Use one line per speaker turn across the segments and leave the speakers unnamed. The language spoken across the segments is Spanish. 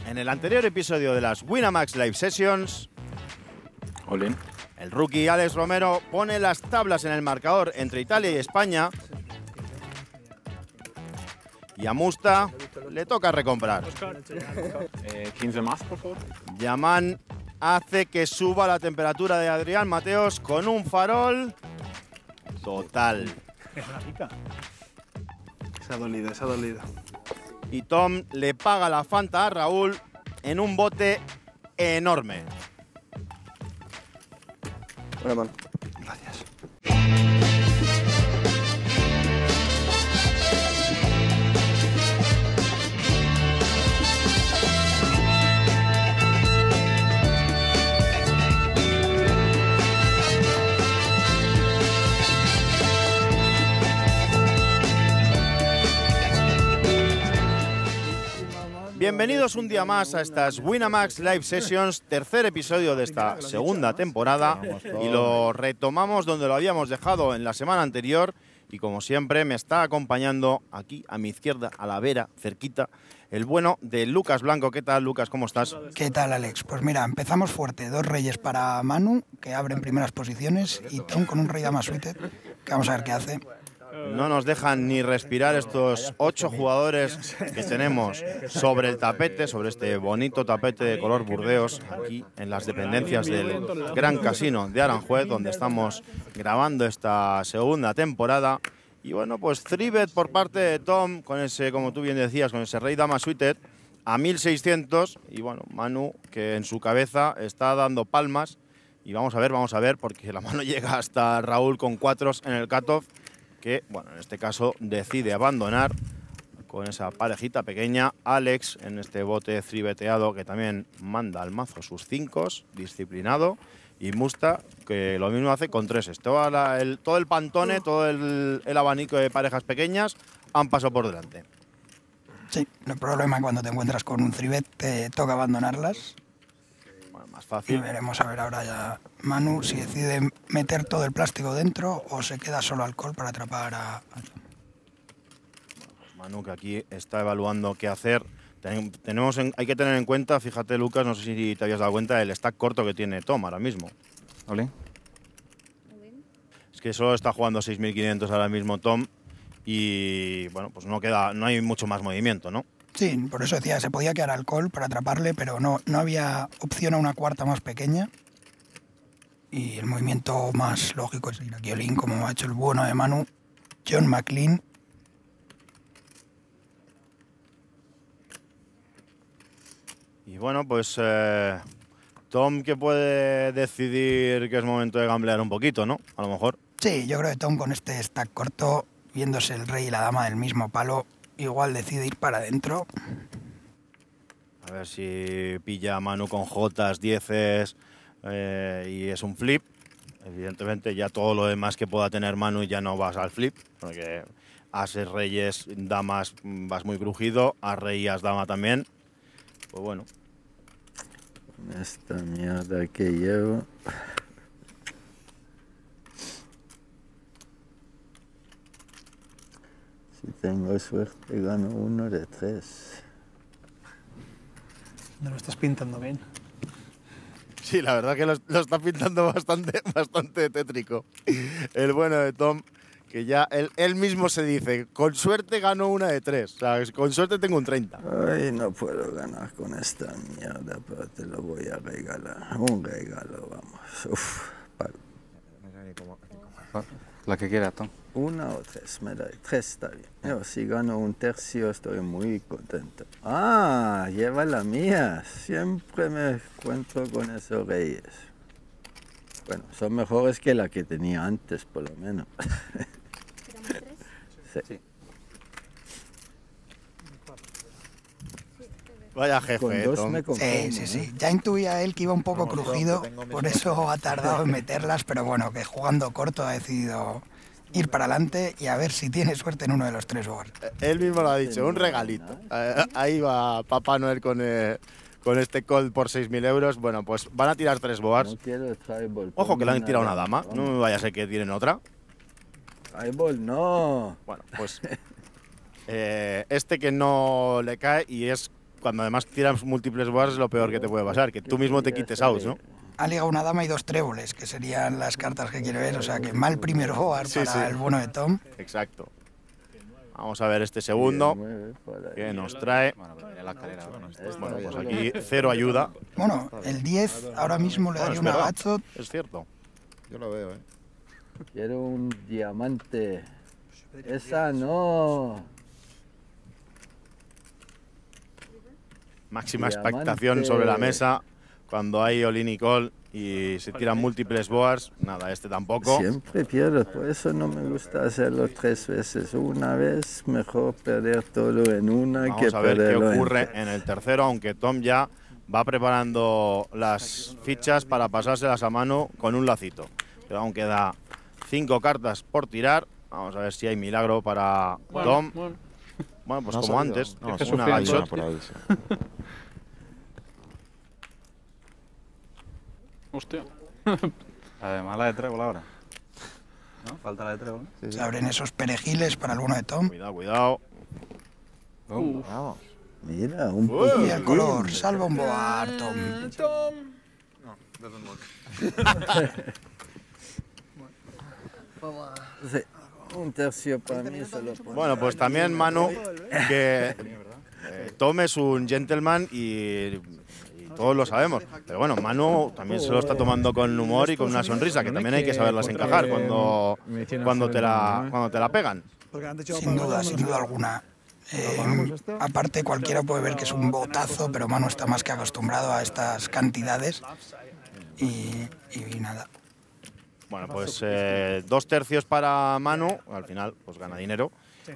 En el anterior episodio de las Winamax Live Sessions,
Olin.
el rookie Alex Romero pone las tablas en el marcador entre Italia y España. Y a Musta le toca recomprar.
15 más, por favor.
Yaman hace que suba la temperatura de Adrián Mateos con un farol total.
Es una pica.
Se ha dolido, se ha dolido.
Y Tom le paga la Fanta a Raúl en un bote enorme.
Buena mano.
Gracias. Bienvenidos un día más a estas Winamax Live Sessions, tercer episodio de esta segunda temporada, y lo retomamos donde lo habíamos dejado en la semana anterior, y como siempre me está acompañando aquí a mi izquierda, a la vera, cerquita, el bueno de Lucas Blanco. ¿Qué tal, Lucas? ¿Cómo estás?
¿Qué tal, Alex? Pues mira, empezamos fuerte. 2 reyes para Manu, que abre en primeras posiciones, y Tom con un rey dama suited, que vamos a ver qué hace.
No nos dejan ni respirar estos 8 jugadores que tenemos sobre el tapete, sobre este bonito tapete de color burdeos, aquí en las dependencias del Gran Casino de Aranjuez, donde estamos grabando esta segunda temporada. Y bueno, pues 3-bet por parte de Tom, con ese, como tú bien decías, con ese rey dama suited a 1600. Y bueno, Manu, que en su cabeza está dando palmas. Y vamos a ver, porque la mano llega hasta Raúl con 4s en el cutoff, que, bueno, en este caso decide abandonar con esa parejita pequeña. Alex en este bote tribeteado, que también manda al mazo sus 5s, disciplinado. Y Musta, que lo mismo hace con 3s. Todo el pantone, todo el abanico de parejas pequeñas han pasado por delante.
Sí, el problema cuando te encuentras con un 3-bet te toca abandonarlas.
Bueno, más
Y
fácil.
veremos a ver ahora ya Manu si decide meter todo el plástico dentro o se queda solo alcohol para atrapar a Tom.
Manu, que aquí está evaluando qué hacer. Hay que tener en cuenta, fíjate, Lucas, no sé si te habías dado cuenta, el stack corto que tiene Tom ahora mismo.
Olin.
Es que solo está jugando 6.500 ahora mismo Tom y, bueno, pues no hay mucho más movimiento, ¿no?
Sí, por eso decía, se podía quedar alcohol para atraparle, pero no había opción a una cuarta más pequeña. Y el movimiento más lógico es ir aquí Olin, como ha hecho el bueno de Manu, John McLean.
Y bueno, pues Tom, que puede decidir que es momento de gamblear un poquito, ¿no? A lo mejor.
Sí, yo creo que Tom con este stack corto, viéndose el rey y la dama del mismo palo, igual decide ir para adentro.
A ver si pilla a Manu con Jotas, 10s y es un flip. Evidentemente ya todo lo demás que pueda tener Manu ya no vas al flip, porque ases, reyes, damas vas muy crujido, a rey y as dama también. Pues bueno.
Esta mierda que llevo. Si tengo suerte gano 1 de 3.
No lo estás pintando bien.
Sí, la verdad que lo está pintando bastante tétrico. El bueno de Tom, que ya él mismo se dice, con suerte gano 1 de 3. O sea, con suerte tengo un 30.
Ay, no puedo ganar con esta mierda, pero te lo voy a regalar. Un regalo, vamos. Uf, palo.
La que quiera, Tom.
1 o 3, me da 3 está bien. Yo, si gano un tercio estoy muy contento. Ah, lleva la mía. Siempre me encuentro con esos reyes. Bueno, son mejores que la que tenía antes, por lo menos. Sí.
Vaya
Con
jefe,
2
Tom.
me conformo.
Sí. Ya intuía él que iba un poco crujido, por eso ha tardado en meterlas, pero bueno, que jugando corto ha decidido ir para adelante y a ver si tiene suerte en uno de los 3 boards.
Él mismo lo ha dicho, un regalito. Ahí va Papá Noel con este call por 6.000 euros. Bueno, pues van a tirar 3 boards.
No quiero tribal.
Ojo que le han
ponme
tirado una
dama,
dama. No me vaya a ser que tienen otra.
Tribal, no.
Bueno, pues este que no le cae y es cuando además tiras múltiples boas es lo peor que te puede pasar, que tú mismo te quites outs, ¿no?
Ha ligado una dama y 2 tréboles, que serían las cartas que quiere ver. O sea que mal primer board para el bueno de Tom.
Exacto. Vamos a ver este segundo que nos trae.
Bueno, pero la escalera ahora no está.
Bueno, pues aquí 0 ayuda.
Bueno, el 10 ahora mismo le daría
es
una
verdad.
gacho.
Es cierto. Yo lo veo, ¿eh?
Quiero un diamante. Esa no.
Máxima
Diamante.
expectación sobre la mesa cuando hay all-in y call y se tiran múltiples boards. Nada, este tampoco.
Siempre pierdo, por eso no me gusta hacerlo 3 veces. Una vez, mejor perder todo en una que
Vamos a ver qué
perderlo en
ocurre
3.
en el tercero, aunque Tom ya va preparando las fichas para pasárselas a mano con un lacito. Pero aún queda 5 cartas por tirar. Vamos a ver si hay milagro para Tom. Bueno, pues
No ha
como
salido.
antes,
Es que
una
sufrí
gallshot.
alguna por ahí, sí.
Hostia.
Además la de trébol ahora. ¿No? Falta la de trébol.
Se abren esos perejiles para el bueno de Tom.
Cuidado, cuidado.
Vamos.
Mira, un
Y el color, salva un board, Tom.
Sí, un tercio para mí se lo pone.
Bueno, pues también Manu, que Tom es un gentleman y todos lo sabemos. Pero bueno, Manu también se lo está tomando con humor y con una sonrisa, que también hay que saberlas encajar cuando te la pegan.
Sin duda alguna. Aparte, cualquiera puede ver que es un botazo, pero Manu está más que acostumbrado a estas cantidades. Y nada.
Bueno, pues 2 tercios para Manu, al final pues gana dinero.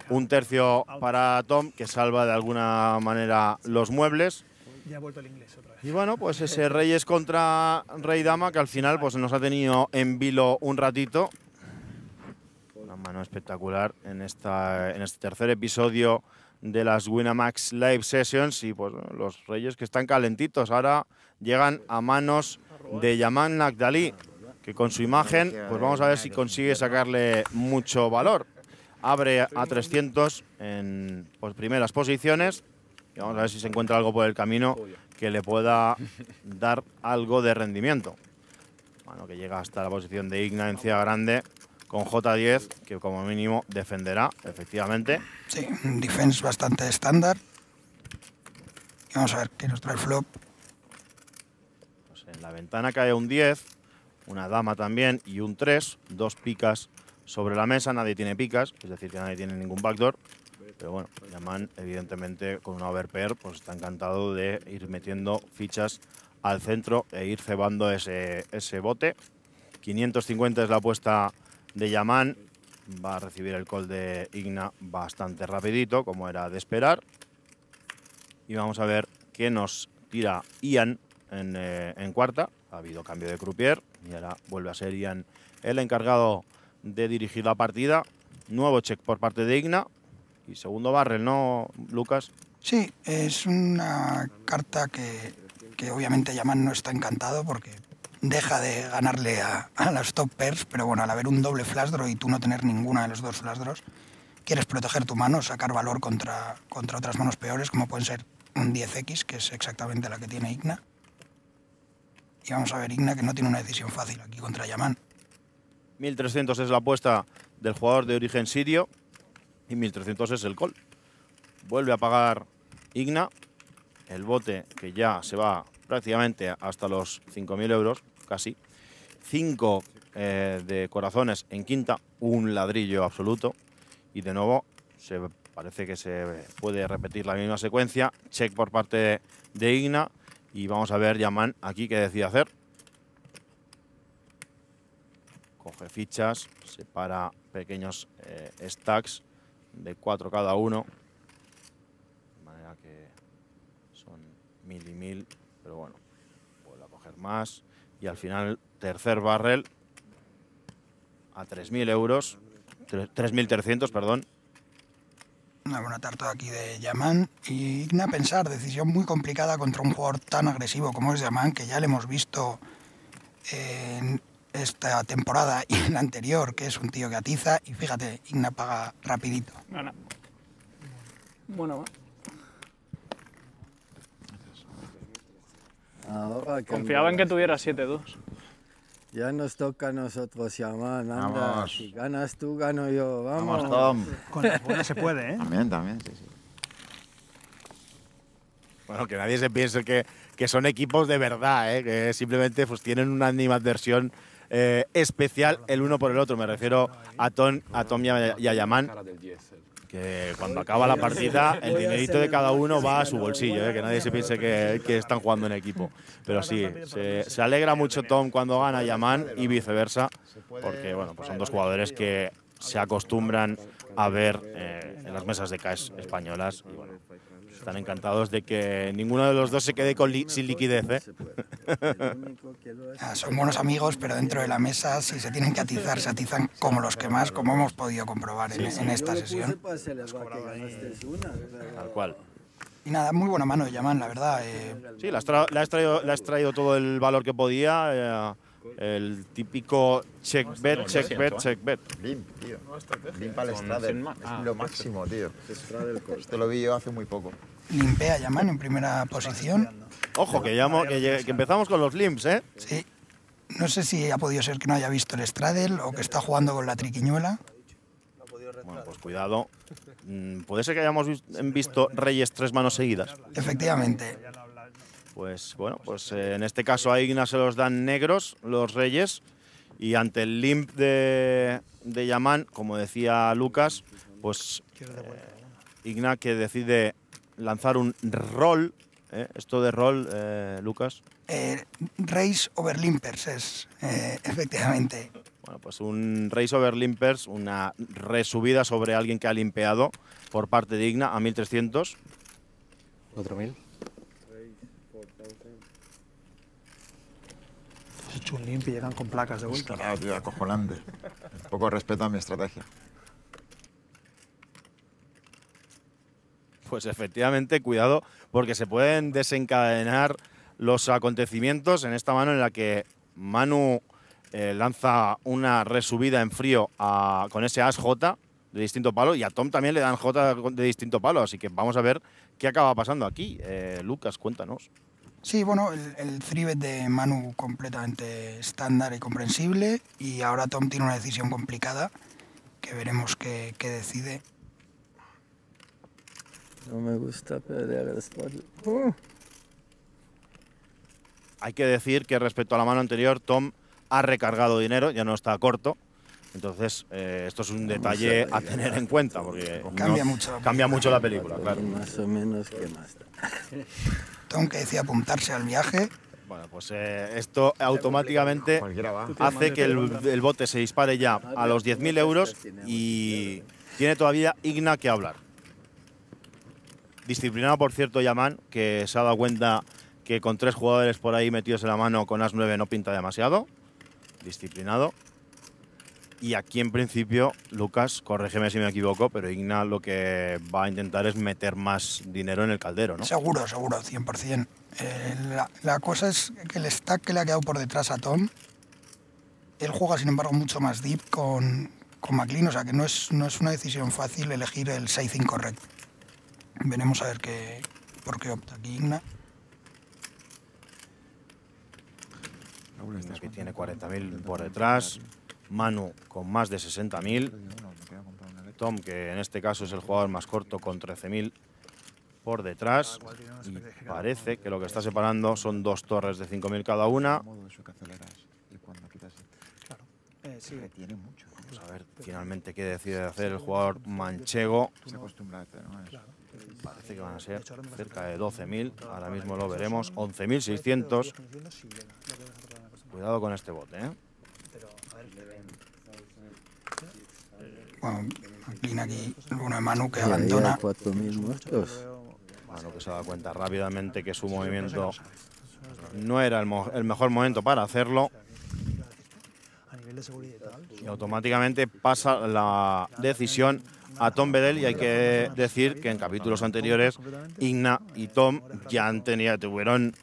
1 tercio para Tom, que salva de alguna manera los muebles.
Ya ha vuelto el inglés otra vez.
Y bueno, pues ese Reyes contra Rey-Dama, que al final pues nos ha tenido en vilo un ratito. Una mano espectacular en este tercer episodio de las Winamax Live Sessions. Y pues los Reyes que están calentitos ahora llegan a manos de Yaman Nagdali, que con su imagen pues vamos a ver si consigue sacarle mucho valor. Abre a 300 en pues, primeras posiciones. Y vamos a ver si se encuentra algo por el camino que le pueda dar algo de rendimiento. Bueno, que llega hasta la posición de Igna en Ciudad Grande con J10, que como mínimo defenderá, efectivamente.
Sí, un defense bastante estándar. Y vamos a ver qué nos trae el flop.
Pues en la ventana cae un 10, una dama también y un 3, 2 picas sobre la mesa. Nadie tiene picas, es decir, que nadie tiene ningún backdoor. Pero bueno, Yaman, evidentemente, con una overpair, pues está encantado de ir metiendo fichas al centro e ir cebando ese bote. 550 es la apuesta de Yaman. Va a recibir el call de Igna bastante rapidito, como era de esperar. Y vamos a ver qué nos tira Ian en cuarta. Ha habido cambio de croupier y ahora vuelve a ser Ian el encargado de dirigir la partida. Nuevo check por parte de Igna. Y segundo barrel, ¿no, Lucas?
Sí, es una carta que obviamente Yaman no está encantado porque deja de ganarle a las top pairs, pero bueno, al haber un doble flash draw y tú no tener ninguna de los dos flash draws, quieres proteger tu mano, sacar valor contra otras manos peores, como pueden ser un 10X, que es exactamente la que tiene Igna. Y vamos a ver Igna, que no tiene una decisión fácil aquí contra Yaman.
1300 es la apuesta del jugador de origen sirio y 1300 es el call. Vuelve a pagar Igna, el bote que ya se va prácticamente hasta los 5.000 euros, casi. 5 de corazones en quinta, un ladrillo absoluto. Y de nuevo, parece que se puede repetir la misma secuencia. Check por parte de Igna. Y vamos a ver Yaman aquí qué decide hacer. Coge fichas, separa pequeños stacks de 4 cada uno. De manera que son 1000 y 1000. Pero bueno, vuelve a coger más. Y al final, tercer barrel a 3.000 euros. 3.300, perdón.
Una buena tarta aquí de Yaman. Y Igna, pensar, decisión muy complicada contra un jugador tan agresivo como es Yaman, que ya le hemos visto en esta temporada y en la anterior, que es un tío que atiza. Y fíjate, Igna paga rapidito.
Gana. Bueno,
para que...
Confiaba en que tuviera 7-2.
Ya nos toca a nosotros llamar, anda.
Vamos.
Si ganas tú, gano yo. Vamos.
Vamos, Tom.
Con las buenas se puede, ¿eh?
También, sí.
Bueno, que nadie se piense que son equipos de verdad, que simplemente pues, tienen una animadversión especial el uno por el otro. Me refiero a Tom y a Yaman, que cuando acaba la partida el dinerito de cada uno va a su bolsillo, que nadie se piense que están jugando en equipo. Pero sí, se alegra mucho Tom cuando gana Yaman y viceversa, porque bueno, pues son dos jugadores que se acostumbran a ver en las mesas de CAES españolas y bueno, están encantados de que ninguno de los dos se quede sin liquidez.
Son buenos amigos, pero dentro de la mesa, si se tienen que atizar, se atizan como los que más, como hemos podido comprobar en esta sesión.
Tal cual.
Y nada, muy buena mano de Yaman, la verdad.
Sí, le has traído todo el valor que podía. El típico check bet.
Limp, tío. Limp al Straddle. Es lo máximo, tío. Esto lo vi yo hace muy poco.
Limpea a Yaman en primera posición.
Ojo, que empezamos con los limps, ¿eh?
Sí. No sé si ha podido ser que no haya visto el Straddle o que está jugando con la triquiñuela.
Bueno, pues cuidado. ¿Puede ser que hayamos visto reyes 3 manos seguidas?
Efectivamente.
Pues bueno, pues en este caso a Igna se los dan negros los reyes y ante el limp de Yaman, como decía Lucas, pues Igna que decide lanzar un roll. Esto de roll, Lucas.
Race over limpers es, efectivamente.
Bueno, pues un race over limpers, una resubida sobre alguien que ha limpeado por parte de Igna a 1300.
4000.
Has hecho un limp y llegan con placas de vuelta.
Claro, tío, acojonante. Poco respeto a mi estrategia.
Pues efectivamente, cuidado, porque se pueden desencadenar los acontecimientos en esta mano en la que Manu lanza una resubida en frío con ese as J de distinto palo y a Tom también le dan J de distinto palo, así que vamos a ver qué acaba pasando aquí. Lucas, cuéntanos.
Sí, bueno, el 3-bet de Manu completamente estándar y comprensible y ahora Tom tiene una decisión complicada que veremos qué decide.
No me gusta perder el spot.
Hay que decir que respecto a la mano anterior, Tom ha recargado dinero, ya no está corto. Entonces, esto es un detalle a tener en cuenta, porque cambia mucho la película, claro.
Más o menos que más.
Tom que decía apuntarse al viaje.
Bueno, pues esto automáticamente hace que el bote se dispare ya a los 10.000 euros y tiene todavía Igna que hablar. Disciplinado, por cierto, Yaman, que se ha dado cuenta que con 3 jugadores por ahí metidos en la mano con as 9 no pinta demasiado. Disciplinado. Y aquí, en principio, Lucas, corrígeme si me equivoco, pero Igna lo que va a intentar es meter más dinero en el caldero, ¿no?
Seguro, 100%. La cosa es que el stack que le ha quedado por detrás a Tom, él juega, sin embargo, mucho más deep con McLean, o sea que no es una decisión fácil elegir el 6-5 correcto. Veremos a ver por qué opta aquí Igna.
Que tiene 40.000 por detrás. Manu con más de 60.000. Tom, que en este caso es el jugador más corto, con 13.000 por detrás. Y parece que lo que está separando son 2 torres de 5.000 cada una. Vamos a ver finalmente qué decide hacer el jugador manchego. Parece que van a ser cerca de 12.000. Ahora mismo lo veremos. 11.600. Cuidado con este bote, ¿eh?
Bueno, McLean aquí, el bueno de Manu que abandona.
4.000 muertos.
Manu que se da cuenta rápidamente que su movimiento no era el mejor momento para hacerlo. Y automáticamente pasa la decisión a Tom Bedell, y hay que decir que en capítulos anteriores Igna y Tom ya tuvieron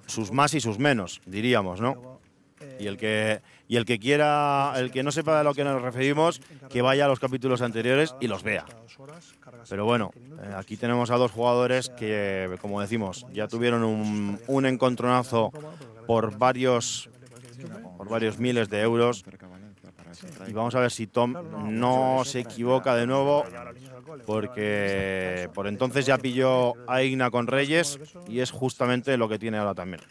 sus más y sus menos, diríamos, ¿no? Y el que quiera, el que no sepa de lo que nos referimos, que vaya a los capítulos anteriores y los vea. Pero bueno, aquí tenemos a dos jugadores que, como decimos, ya tuvieron un encontronazo por varios miles de euros. Y vamos a ver si Tom no se equivoca de nuevo, porque por entonces ya pilló a Igna con Reyes y es justamente lo que tiene ahora también.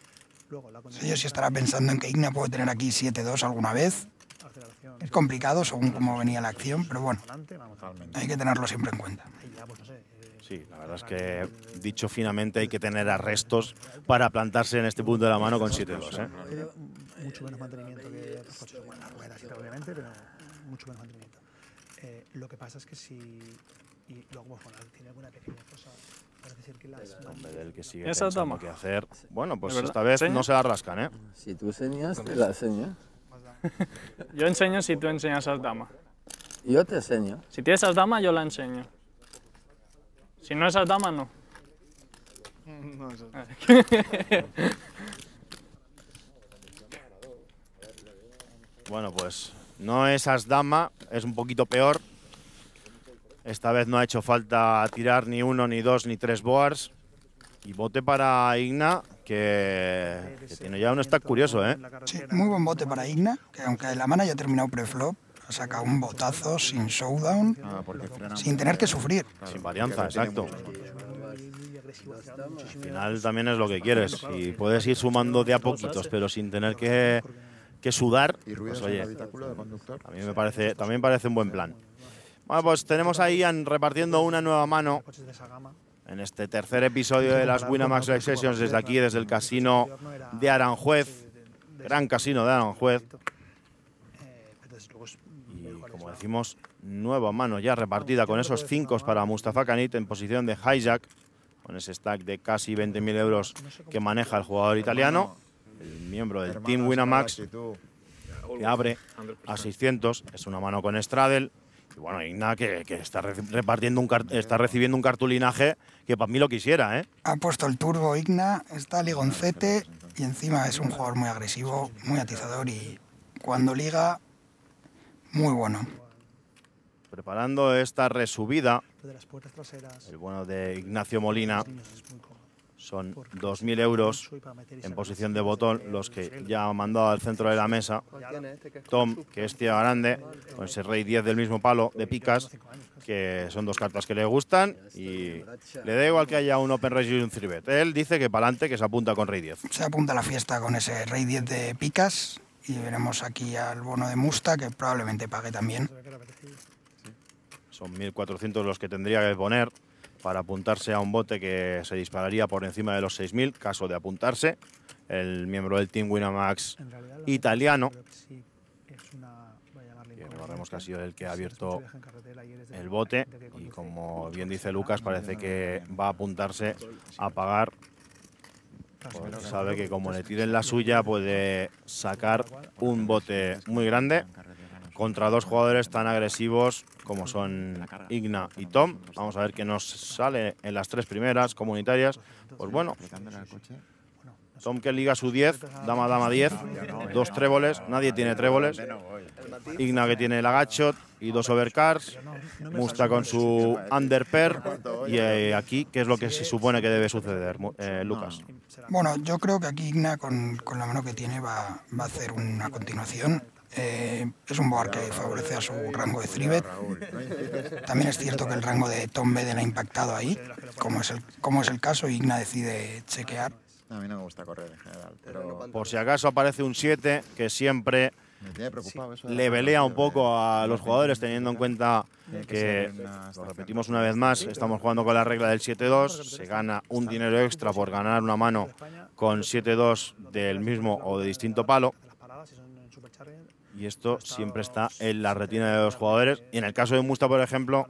No sé yo si estará pensando en que Igna puede tener aquí 7-2 alguna vez. Es complicado según cómo venía la acción, pero bueno, hay que tenerlo siempre en cuenta.
Sí, la verdad es que, dicho finamente, hay que tener arrestos para plantarse en este punto de la mano con 7-2, ¿eh?
Mucho menos mantenimiento que otros coches. Bueno, las ruedas y tal, obviamente, pero mucho menos mantenimiento. Lo que pasa es que si... Y luego, bueno, tiene alguna pequeña cosa... Parece ser que las...
Hombre, del que sigue
Esa
pensando
toma.
qué hacer. Bueno, pues
¿De
esta
verdad?
vez
¿Enseña?
no se la rascan, ¿eh?
Si tú enseñas, te la enseño.
Yo enseño si tú enseñas a dama.
Yo te enseño.
Si tienes a dama, yo la enseño. Si no es a dama, no.
No, eso.
Bueno, pues no es as dama, es un poquito peor. Esta vez no ha hecho falta tirar ni uno, ni dos, ni tres boards. Y bote para Igna, que tiene ya un stack curioso, ¿eh?
Sí, muy buen bote para Igna, que aunque la mano haya terminado preflop, ha sacado un botazo sin showdown, sin tener que sufrir.
Sin varianza, exacto. Al final también es lo que quieres. Y puedes ir sumando de a poquitos, pero sin tener que sudar, pues oye, a mí también parece un buen plan. Bueno, pues tenemos ahí repartiendo una nueva mano en este tercer episodio de las Winamax Live Sessions desde aquí, desde el casino de Aranjuez, gran casino de Aranjuez. Y como decimos, nueva mano ya repartida con esos 5 para Mustafa Kanit en posición de hijack, con ese stack de casi 20.000 euros que maneja el jugador italiano, el miembro del Team Winamax, que abre a 600, es una mano con straddle. Y bueno, Igna que está está recibiendo un cartulinaje que para mí lo quisiera, ¿eh?
Ha puesto el turbo Igna, está ligoncete y encima es un jugador muy agresivo, muy atizador y cuando liga, muy bueno.
Preparando esta resubida, el bueno de Ignacio Molina, son 2.000 euros en posición de botón, los que ya ha mandado al centro de la mesa. Tom, que es tía grande, con ese rey 10 del mismo palo de picas, que son dos cartas que le gustan, y le da igual que haya un open raise y un 3-bet. Él dice que para adelante, que se apunta con rey 10.
Se apunta a la fiesta con ese rey 10 de picas y veremos aquí al bono de Musta, que probablemente pague también.
Son 1.400 los que tendría que poner para apuntarse a un bote que se dispararía por encima de los 6.000, caso de apuntarse. El miembro del Team Winamax italiano, que recordemos que ha sido el que ha abierto el bote, y como bien dice Lucas, parece que va a apuntarse a pagar, porque sabe que como le tiren la suya puede sacar un bote muy grande contra dos jugadores tan agresivos como son Igna y Tom. Vamos a ver qué nos sale en las 3 primeras comunitarias. Pues bueno, Tom que liga su 10, dama, dama 10, 2 tréboles, nadie tiene tréboles. Igna que tiene el agachot y 2 overcards. Musta con su underpair. Y aquí, ¿qué es lo que se supone que debe suceder, Lucas?
Bueno, yo creo que aquí Igna, con la mano que tiene, va a hacer una continuación. Es un board que favorece a su rango de 3-bet. También es cierto que el rango de Tom Beden ha impactado ahí, como es el caso, Igna decide chequear.
A mí no me gusta correr en general, pero
Por si acaso aparece un 7, que siempre
me tiene preocupado eso. de
le
la
velea un
corrección,
poco a los jugadores, teniendo en cuenta que, lo repetimos una vez más, estamos jugando con la regla del 7-2, se gana un dinero extra por ganar una mano con 7-2 del mismo o de distinto palo. Y esto siempre está en la retina de los jugadores. Y en el caso de Musta, por ejemplo,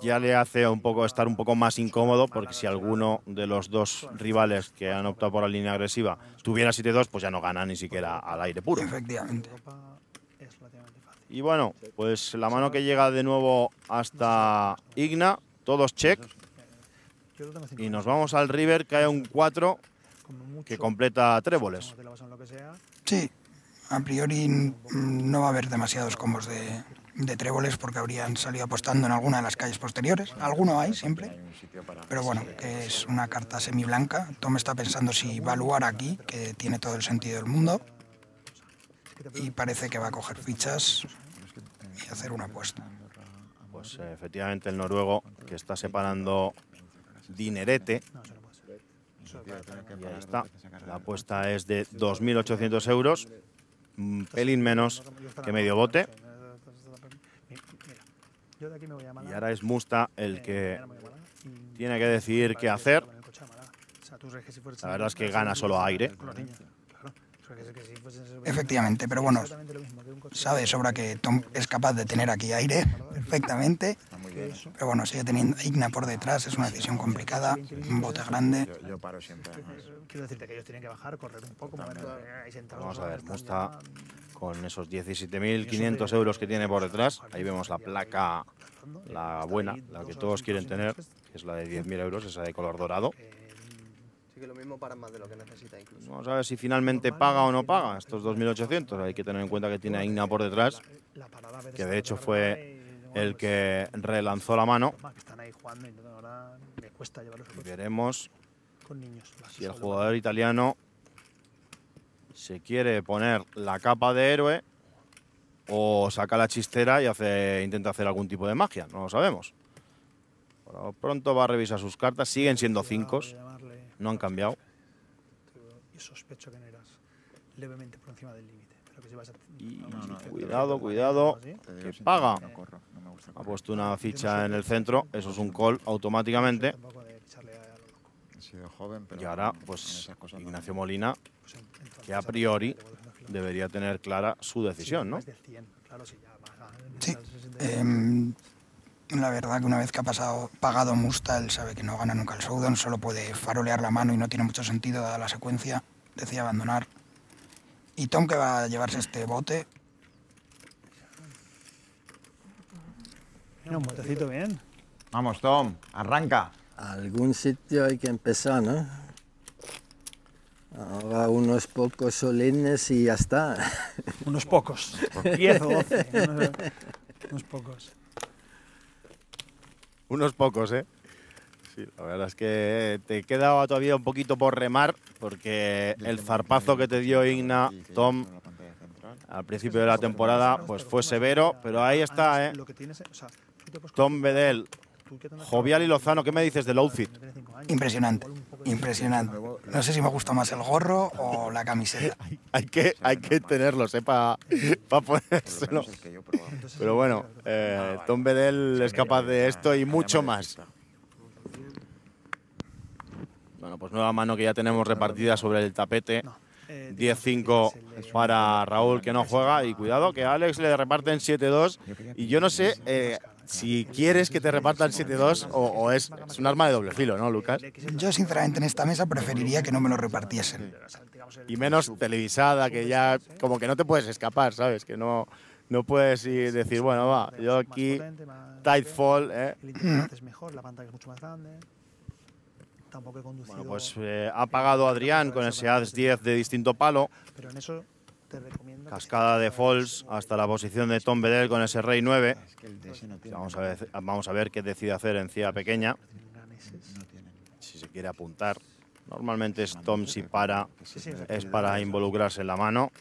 ya le hace estar un poco más incómodo, porque si alguno de los dos rivales que han optado por la línea agresiva tuviera 7-2, pues ya no gana ni siquiera al aire puro.
Efectivamente.
Y bueno, pues la mano que llega de nuevo hasta Igna, todos check. Y nos vamos al river, cae un 4 que completa tréboles.
Sí, A priori no va a haber demasiados combos de tréboles porque habrían salido apostando en alguna de las calles posteriores. Alguno hay siempre, pero bueno, que es una carta semiblanca. Tom está pensando si evaluar aquí, que tiene todo el sentido del mundo, y parece que va a coger fichas y hacer una apuesta.
Pues efectivamente el noruego, que está separando dinerete. Y ahí está. La apuesta es de 2.800 euros, un pelín menos que medio bote. Y ahora es Musta el que tiene que decidir qué hacer. La verdad es que gana solo aire.
Efectivamente, pero bueno, sabe de sobra que Tom es capaz de tener aquí aire perfectamente. Pero bueno, sigue teniendo Igna por detrás, es una decisión complicada, un bote grande.
Yo paro siempre.
Quiero decirte que ellos tienen que bajar, correr un poco.
Vamos a ver, Musta con esos 17.500 euros que tiene por detrás. Ahí vemos la placa, la buena, la que todos quieren tener, que es la de 10.000 euros, esa de color dorado.
Sí que lo mismo para más de lo que necesita incluso.
Vamos a ver si finalmente paga o no paga estos 2.800. Hay que tener en cuenta que tiene a Igna por detrás, que de hecho fue el que relanzó la mano. Y veremos si el jugador italiano se quiere poner la capa de héroe o saca la chistera y intenta hacer algún tipo de magia. No lo sabemos. Pero pronto va a revisar sus cartas. Siguen siendo 5, no han cambiado.
Y sospecho que no eras levemente por encima del límite.
Y cuidado, cuidado, que paga. Ha puesto una ficha en el centro, eso es un call automáticamente. Y ahora, pues, Ignacio Molina, que a priori debería tener clara su decisión, ¿no?
Sí. La verdad que una vez que ha pagado Musta, él sabe que no gana nunca el showdown, solo puede farolear la mano y no tiene mucho sentido dada la secuencia. Decide abandonar. Y Tom, que va a llevarse este bote.
Mira, un botecito bien.
Vamos, Tom, arranca.
Algún sitio hay que empezar, ¿no? Ahora unos pocos solemnes y ya está.
Unos pocos. 10 o 12. Unos pocos.
Unos pocos, ¿eh? Sí, la verdad es que te queda todavía un poquito por remar, porque el zarpazo que te dio Igna, Tom, al principio de la temporada, pues fue severo, pero ahí está, ¿eh? Tom Bedell, Jovial y Lozano, ¿qué me dices del outfit?
Impresionante, impresionante. No sé si me gusta más el gorro o la camiseta.
Hay que tenerlos, para ponérselo. Pero bueno, Tom Bedell es capaz de esto y mucho más. Bueno, pues nueva mano que ya tenemos repartida sobre el tapete. 10-5 para Raúl, que no juega. Y cuidado, que a Alex le reparten 7-2. Y yo no sé si quieres que te repartan 7-2 o es un arma de doble filo, ¿no, Lucas?
Yo, sinceramente, en esta mesa preferiría que no me lo repartiesen.
Y menos televisada, que ya como que no te puedes escapar, ¿sabes? Que no puedes decir, bueno, va, yo aquí, Tidefall,
El internet es mejor, la pantalla es mucho más grande. Tampoco he conducido.
Bueno, pues ha pagado Adrián con ese As 10 de distinto palo.
Pero en eso te recomiendo.
Cascada de falls hasta la posición de Tom Bedell con ese Rey 9. Vamos a ver qué decide hacer en Cía Pequeña. Si se quiere apuntar. Normalmente es Tom si para, es para involucrarse en la mano.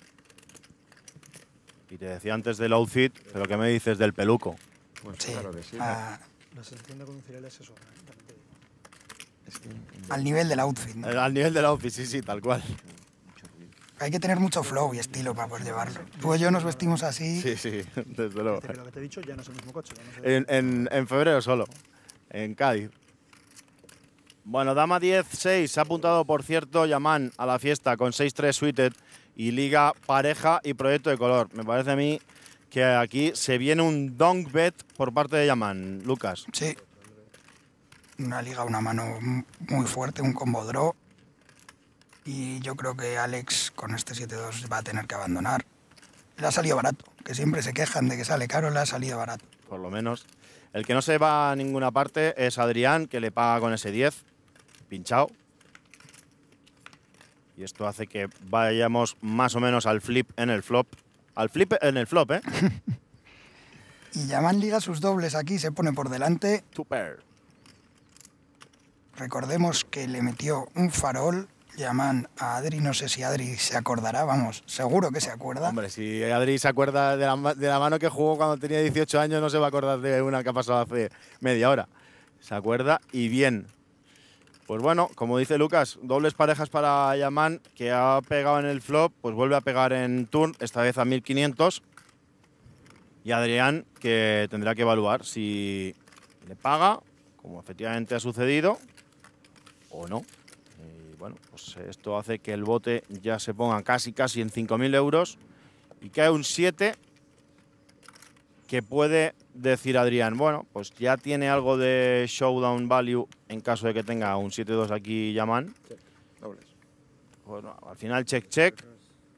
Y te decía antes del outfit, pero ¿qué me dices del peluco?
Pues
Sí,
claro que sí.
La sensación de conducir él es eso.
al nivel del outfit, ¿no?
Al nivel del outfit, sí, tal cual.
Hay que tener mucho flow y estilo para poder llevarlo. Tú y yo nos vestimos así.
Sí, desde luego.
Pero lo que te he dicho ya no es el mismo coche.
En febrero solo, en Cádiz. Bueno, dama 10-6, se ha apuntado, por cierto, Yaman a la fiesta con 6-3 suited y liga pareja y proyecto de color. Me parece a mí que aquí se viene un donk bet por parte de Yaman, Lucas.
Sí. Una liga, una mano muy fuerte, un combo draw. Y yo creo que Alex con este 7-2 va a tener que abandonar. Le ha salido barato, que siempre se quejan de que sale caro, le ha salido barato.
Por lo menos. El que no se va a ninguna parte es Adrián, que le paga con ese 10, pinchado. Y esto hace que vayamos más o menos al flip en el flop. Al flip en el flop, ¿eh?
Y Yaman liga sus dobles aquí, se pone por delante.
Super.
Recordemos que le metió un farol Yaman a Adri, no sé si Adri se acordará, vamos, seguro que se acuerda.
Hombre, si Adri se acuerda de la mano que jugó cuando tenía 18 años, no se va a acordar de una que ha pasado hace media hora. Se acuerda y bien. Pues bueno, como dice Lucas, dobles parejas para Yaman, que ha pegado en el flop, pues vuelve a pegar en turn, esta vez a 1500. Y Adrián, que tendrá que evaluar si le paga, como efectivamente ha sucedido, o no. Y bueno, pues esto hace que el bote ya se ponga casi en 5.000 euros y cae un 7 que puede decir Adrián, bueno, pues ya tiene algo de showdown value en caso de que tenga un 7-2 aquí Yaman.
Dobles.
Bueno, al final check.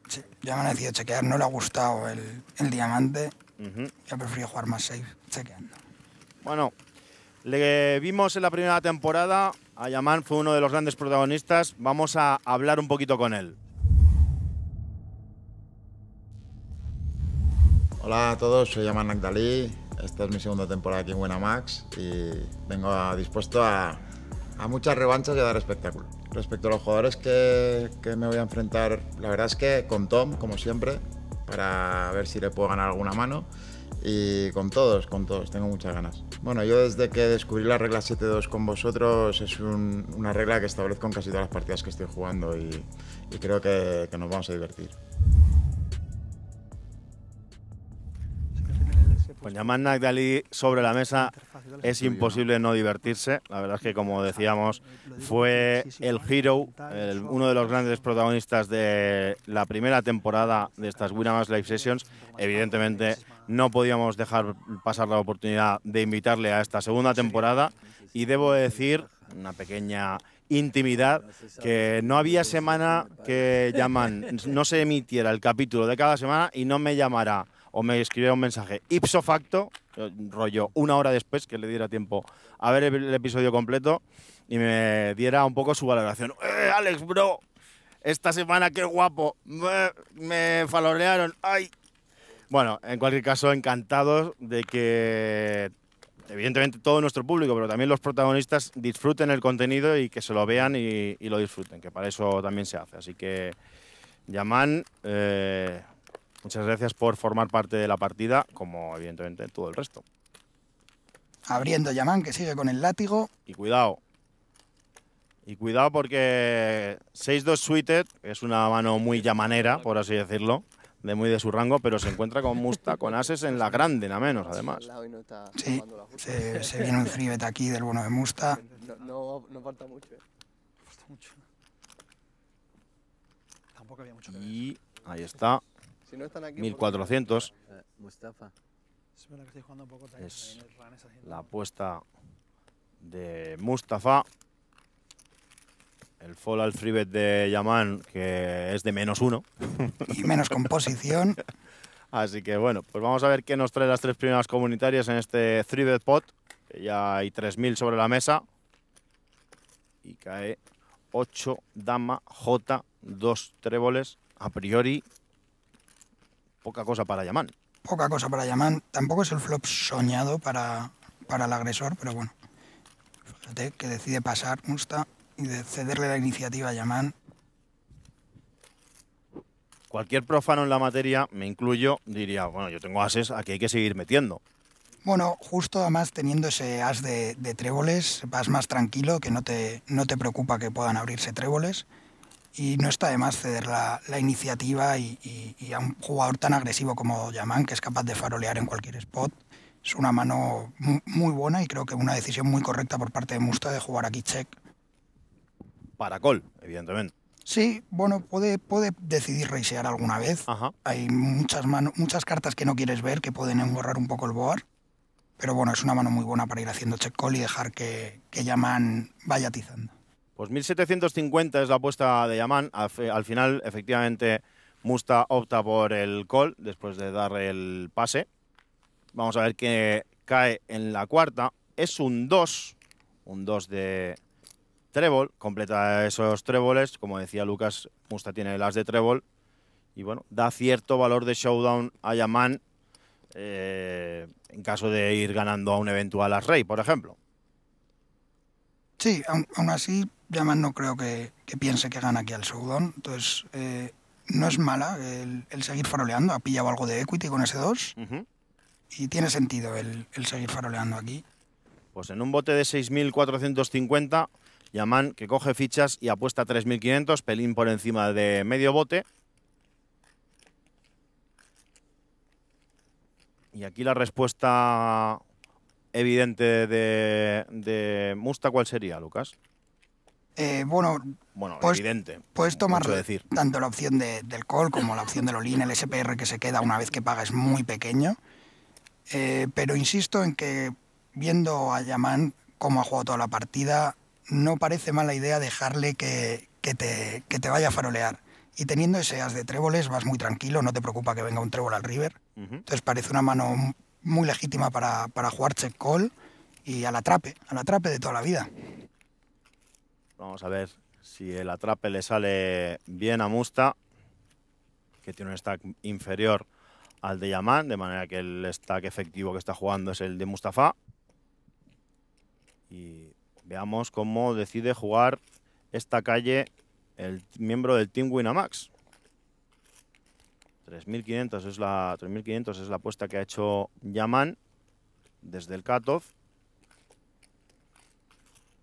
Sí, Yaman ha decidido chequear, no le ha gustado el diamante.
Ujú.
Ya prefiero jugar más safe, chequeando.
Bueno, le vimos en la primera temporada, a Yaman fue uno de los grandes protagonistas. Vamos a hablar un poquito con él.
Hola a todos, soy Yaman Nagdali. Esta es mi segunda temporada aquí en Winamax y vengo dispuesto a muchas revanchas y a dar espectáculo. Respecto a los jugadores que me voy a enfrentar, la verdad es que con Tom, como siempre, para ver si le puedo ganar alguna mano. Y con todos, tengo muchas ganas. Bueno, yo desde que descubrí la regla 7-2 con vosotros es una regla que establezco en casi todas las partidas que estoy jugando y creo que nos vamos a divertir.
Con Yaman Nagdali sobre la mesa es imposible no divertirse. La verdad es que, como decíamos, fue el hero, uno de los grandes protagonistas de la primera temporada de estas Winamax Live Sessions. Evidentemente, no podíamos dejar pasar la oportunidad de invitarle a esta segunda temporada. Y debo decir, una pequeña intimidad, que no había semana que Yaman no se emitiera el capítulo de cada semana y no me llamara o me escribiera un mensaje ipso facto, rollo una hora después, que le diera tiempo a ver el episodio completo y me diera un poco su valoración. Alex, bro, esta semana qué guapo, me falorearon, ay. Bueno, en cualquier caso, encantados de que, evidentemente, todo nuestro público, pero también los protagonistas disfruten el contenido y que se lo vean y lo disfruten, que para eso también se hace. Así que, Yaman, muchas gracias por formar parte de la partida, como evidentemente todo el resto.
Abriendo Yaman, que sigue con el látigo.
Y cuidado. Y cuidado porque 6-2 suited es una mano muy yamanera, por así decirlo, muy de su rango, pero se encuentra con Musta, con ases en la grande, nada menos, además.
Sí, se viene un 3-bet aquí del bueno de Musta.
No falta mucho.
Falta mucho. Tampoco había mucho que ver.
Y ahí está,
Si no están aquí,
1400.
Mustafa.
Es verdad que estoy jugando un poco también.
Es
El run está haciendo-
la apuesta de Mustafa. El fall al 3-bet de Yaman, que es de -1.
Y menos composición.
Así que bueno, pues vamos a ver qué nos trae las tres primeras comunitarias en este 3-bet pot. Que ya hay 3.000 sobre la mesa. Y cae 8, dama, J, 2 tréboles. A priori, poca cosa para Yaman.
Poca cosa para Yaman. Tampoco es el flop soñado para el agresor, pero bueno. Fíjate que decide pasar Musta y de cederle la iniciativa a Yaman.
Cualquier profano en la materia, me incluyo, diría, bueno, yo tengo ases, aquí hay que seguir metiendo.
Bueno, justo además teniendo ese as de tréboles, vas más tranquilo, que no te preocupa que puedan abrirse tréboles. Y no está de más ceder la iniciativa y a un jugador tan agresivo como Yaman, que es capaz de farolear en cualquier spot. Es una mano muy buena y creo que una decisión muy correcta por parte de Musta de jugar aquí check.
Para call, evidentemente.
Sí, bueno, puede decidir raisear alguna vez.
Ajá.
Hay muchas cartas que no quieres ver que pueden engorrar un poco el board. Pero bueno, es una mano muy buena para ir haciendo check call y dejar que Yaman vaya atizando.
Pues 1750 es la apuesta de Yaman. Al final, efectivamente, Musta opta por el call después de dar el pase. Vamos a ver que cae en la cuarta. Es un 2 de trébol, completa esos tréboles. Como decía Lucas, Musta tiene el as de trébol. Y bueno, da cierto valor de showdown a Yaman en caso de ir ganando a un eventual as rey, por ejemplo.
Sí, aún así, Yaman no creo que piense que gana aquí al showdown. Entonces, no es mala el seguir faroleando. Ha pillado algo de equity con ese 2. Y tiene sentido el seguir faroleando aquí.
Pues en un bote de 6.450, Yaman que coge fichas y apuesta 3.500, pelín por encima de medio bote. Y aquí la respuesta evidente de Musta, ¿cuál sería, Lucas?
Bueno,
evidente.
Puedes tomar
mucho decir.
tanto la opción del call como la opción del all-in. El SPR que se queda una vez que paga es muy pequeño. Pero insisto en que, viendo a Yaman cómo ha jugado toda la partida, no parece mala idea dejarle que te vaya a farolear. Y teniendo ese as de tréboles vas muy tranquilo, no te preocupa que venga un trébol al river. Entonces parece una mano muy legítima para jugar check call y al atrape de toda la vida.
Vamos a ver si el atrape le sale bien a Musta, que tiene un stack inferior al de Yaman, de manera que el stack efectivo que está jugando es el de Mustafa. Y veamos cómo decide jugar esta calle el miembro del Team Winamax. 3.500 es la apuesta que ha hecho Yaman desde el cutoff.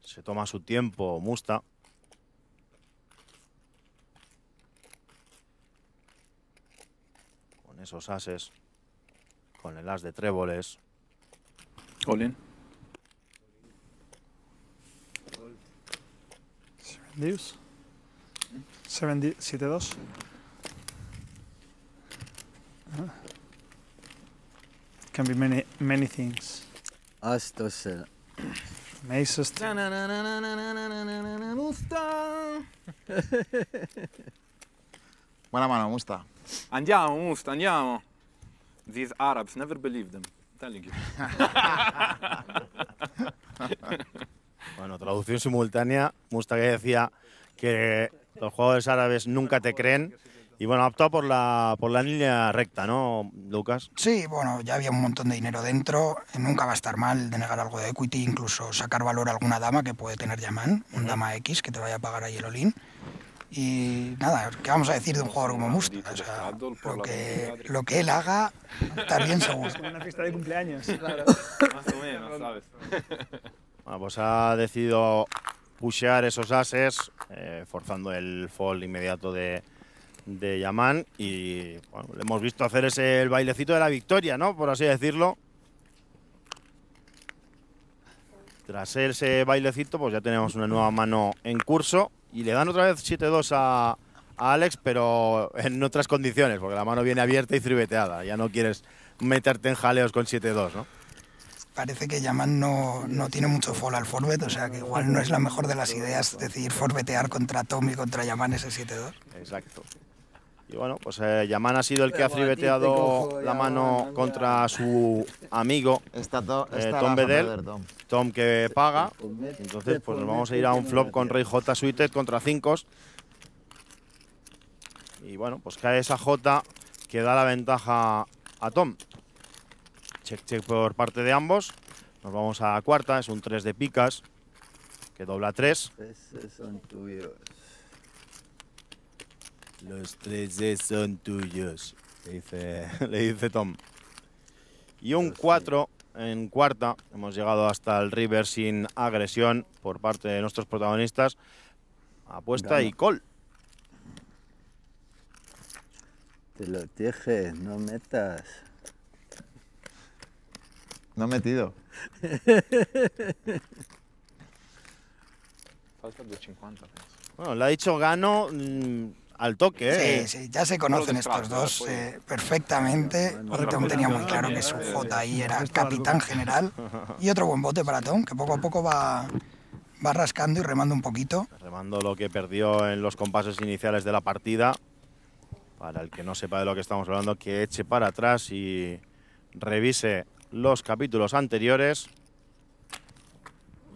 Se toma su tiempo Musta. Con esos ases, con el as de tréboles.
All in.
Deuce. 7-2. Can be many things.
As 2.
Aces.
Buena mano, Musta.
Andiamo, Musta, andiamo. These Arabs, never believe them. I'm telling you.
Bueno, traducción simultánea. Musta que decía que los jugadores árabes nunca te creen. Y bueno, ha optado por la línea recta, ¿no, Lucas?
Sí, bueno, ya había un montón de dinero dentro. Nunca va a estar mal denegar algo de equity, incluso sacar valor a alguna dama que puede tener Yaman, un dama X que te vaya a pagar ahí el all-in. Y nada, ¿qué vamos a decir de un jugador como Musta? O sea, lo que él haga, estar bien seguro.
Una fiesta de cumpleaños. Claro.
Más o menos, ¿sabes?
Bueno, pues ha decidido pushear esos ases, forzando el fold inmediato de Yaman. Y bueno, le hemos visto hacer el bailecito de la victoria, ¿no? Por así decirlo. Tras ese bailecito, pues ya tenemos una nueva mano en curso. Y le dan otra vez 7-2 a Alex, pero en otras condiciones, porque la mano viene abierta y tribeteada. Ya no quieres meterte en jaleos con 7-2, ¿no?
Parece que Yaman no tiene mucho fall al forbet, o sea que igual no es la mejor de las ideas decidir forbetear contra Tom y contra Yaman ese 7-2.
Exacto. Y bueno, pues Yaman ha sido el que ha tribeteado la mano contra su amigo Tom Bedell. Tom que paga. Entonces pues nos vamos a ir a un flop con Rey J suited contra 5. Y bueno, pues cae esa J que da la ventaja a Tom. Check por parte de ambos. Nos vamos a cuarta, es un 3 de picas que dobla 3.
Esos son tuyos.
Los 3 son tuyos, le dice Tom. Y un 4 en cuarta. Hemos llegado hasta el river sin agresión por parte de nuestros protagonistas. Apuesta y call.
Te lo dije, no metas.
No he metido.
Falta 250.
Bueno, le ha dicho gano al toque, ¿eh?
Sí, ya se conocen estos dos perfectamente. Tom tenía muy claro que su J ahí era capitán general. Y otro buen bote para Tom, que poco a poco va rascando y remando un poquito.
Remando lo que perdió en los compases iniciales de la partida. Para el que no sepa de lo que estamos hablando, que eche para atrás y revise los capítulos anteriores.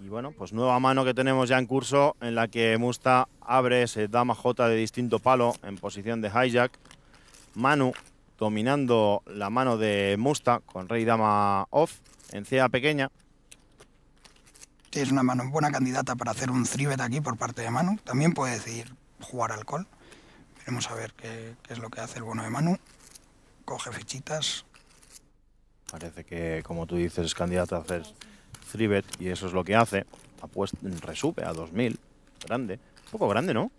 Y bueno, pues nueva mano que tenemos ya en curso, en la que Musta abre ese dama J de distinto palo en posición de hijack. Manu dominando la mano de Musta con rey dama off en CA pequeña.
Sí, es una mano buena candidata para hacer un 3-bet aquí por parte de Manu. También puede decidir jugar al call. Veremos a ver qué es lo que hace el bueno de Manu. Coge fichitas.
Parece que, como tú dices, es candidato a hacer 3-bet y eso es lo que hace. Apuesta, resube a 2000. Grande. Un poco grande, ¿no?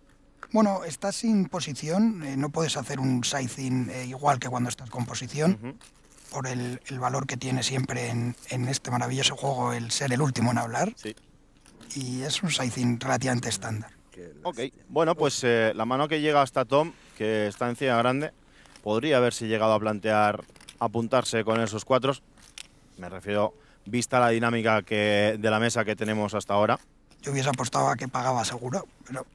Bueno, estás sin posición. No puedes hacer un sizing igual que cuando estás con posición. Por el valor que tiene siempre en este maravilloso juego el ser el último en hablar.
Sí.
Y es un sizing relativamente estándar.
Ok, bueno, pues la mano que llega hasta Tom, que está en CA grande, podría haberse llegado a plantear apuntarse con esos 4. Me refiero, vista la dinámica de la mesa que tenemos hasta ahora.
Yo hubiese apostado a que pagaba seguro, pero...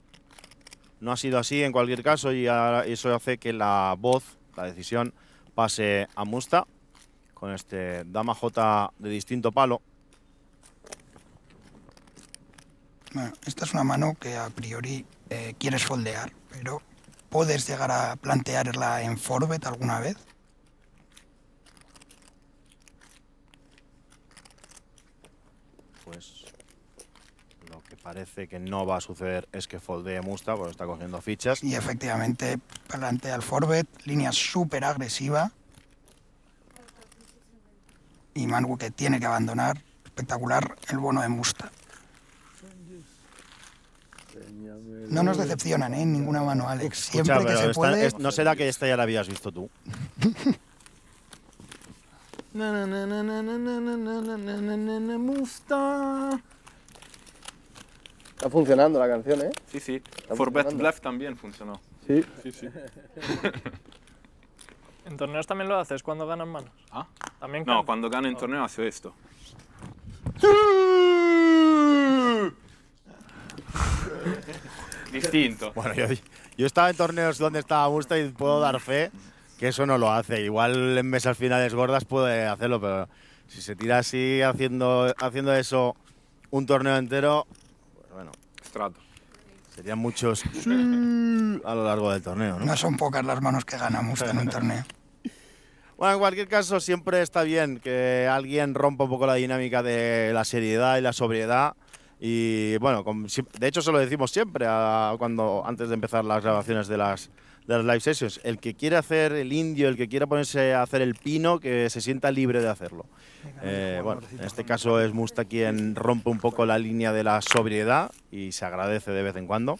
No ha sido así en cualquier caso y eso hace que la voz, la decisión, pase a Musta con este dama J de distinto palo.
Bueno, esta es una mano que a priori quieres foldear, pero ¿puedes llegar a plantearla en 4-bet alguna vez?
Pues lo que parece que no va a suceder es que foldee Musta porque está cogiendo fichas.
Y efectivamente plantea el 4-bet, línea súper agresiva. Y Manu que tiene que abandonar. Espectacular el bono de Musta. No nos decepcionan, ¿eh? En ninguna mano, Alex. Siempre
Escucha,
que se
pero
puede...
¿no será que esta ya la habías visto tú?
Musta.
Está funcionando la canción, ¿eh?
Sí, sí.
Está
For Bet
funcionando.
Bluff también funcionó.
Sí.
Sí, sí.
¿En torneos también lo haces cuando ganan manos?
¿Ah?
También
No,
can-
cuando gano en torneo hace esto. Distinto.
Bueno, yo estaba en torneos donde estaba Musta y puedo dar fe que eso no lo hace. Igual en mesas finales gordas puede hacerlo, pero si se tira así haciendo eso un torneo entero, pues bueno,
Estrato.
serían muchos a lo largo del torneo, ¿no?
No son pocas las manos que gana Musta en un torneo.
Bueno, en cualquier caso, siempre está bien que alguien rompa un poco la dinámica de la seriedad y la sobriedad. Y bueno, de hecho se lo decimos siempre antes de empezar las grabaciones de las live sessions. El que quiere hacer el indio, el que quiera ponerse a hacer el pino, que se sienta libre de hacerlo. Bueno, en este caso es Musta quien rompe un poco la línea de la sobriedad y se agradece de vez en cuando.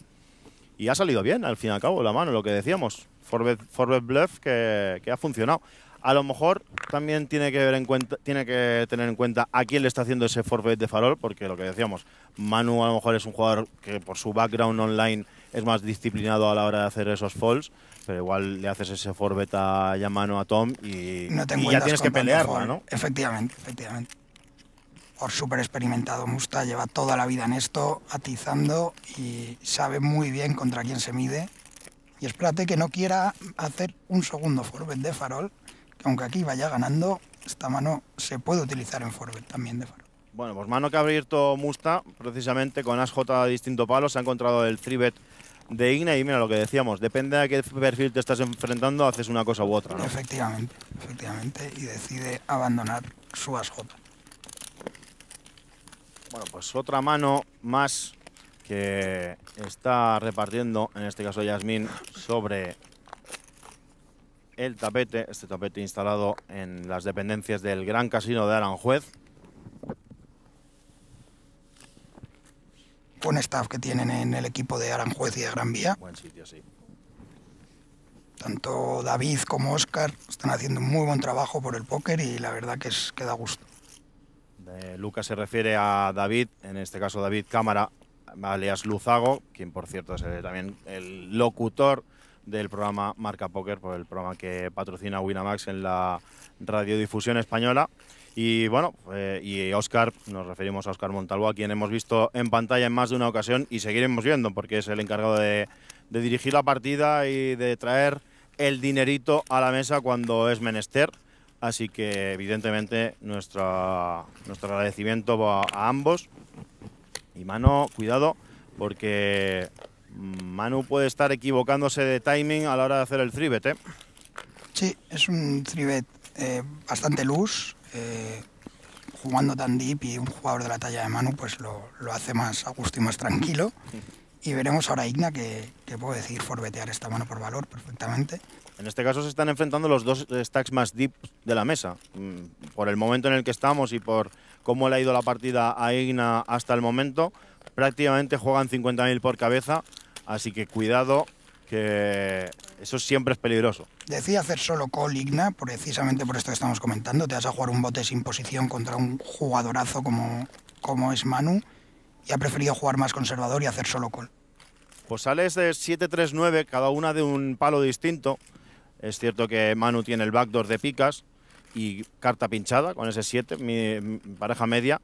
Y ha salido bien, al fin y al cabo, la mano, lo que decíamos. 4-bet bluff que ha funcionado. A lo mejor también tiene que tener en cuenta a quién le está haciendo ese 4-bet de farol, porque lo que decíamos, Manu a lo mejor es un jugador que por su background online es más disciplinado a la hora de hacer esos falls, pero igual le haces ese 4-bet a Manu a Tom y
No te
ya
encuentras
tienes que
con tanto
pelearla,
foul.
¿no?
Efectivamente, efectivamente. Por súper experimentado Musta, lleva toda la vida en esto, atizando y sabe muy bien contra quién se mide. Y espérate que no quiera hacer un segundo 4-bet de farol, que aunque aquí vaya ganando, esta mano se puede utilizar en 4-bet también de farol.
Bueno, pues mano que ha abierto Musta, precisamente con As-J a distinto palo, se ha encontrado el 3-bet de Igna y mira lo que decíamos, depende de a qué perfil te estás enfrentando, haces una cosa u otra, ¿no?
Efectivamente, efectivamente, y decide abandonar su As-J.
Bueno, pues otra mano más que está repartiendo, en este caso Yasmín, sobre el tapete, este tapete instalado en las dependencias del Gran Casino de Aranjuez.
Buen staff que tienen en el equipo de Aranjuez y de Gran Vía.
Buen sitio, sí.
Tanto David como Óscar están haciendo un muy buen trabajo por el póker y la verdad que da gusto.
Lucas se refiere a David, en este caso David Cámara, alias Luzago, quien por cierto es también el locutor del programa Marca Póker, por el programa que patrocina Winamax en la radiodifusión española. Y bueno, y Óscar, nos referimos a Óscar Montalvo, a quien hemos visto en pantalla en más de una ocasión y seguiremos viendo, porque es el encargado de dirigir la partida y de traer el dinerito a la mesa cuando es menester. Así que evidentemente nuestro agradecimiento va a ambos. Y Manu, cuidado, porque Manu puede estar equivocándose de timing a la hora de hacer el 3-bet, ¿eh?
Sí, es un 3-bet bastante loose. Jugando tan deep y un jugador de la talla de Manu pues lo hace más a gusto y más tranquilo. Y veremos ahora a Igna que puede decidir forbetear esta mano por valor perfectamente.
En este caso se están enfrentando los dos stacks más deep de la mesa. Por el momento en el que estamos y por cómo le ha ido la partida a Igna hasta el momento, prácticamente juegan 50.000 por cabeza, así que cuidado, que eso siempre es peligroso.
Decía hacer solo call Igna, precisamente por esto que estamos comentando. Te vas a jugar un bote sin posición contra un jugadorazo como es Manu, y ha preferido jugar más conservador y hacer solo call.
Pues sales de 7-3-9, cada una de un palo distinto. Es cierto que Manu tiene el backdoor de picas y carta pinchada con ese 7, mi pareja media,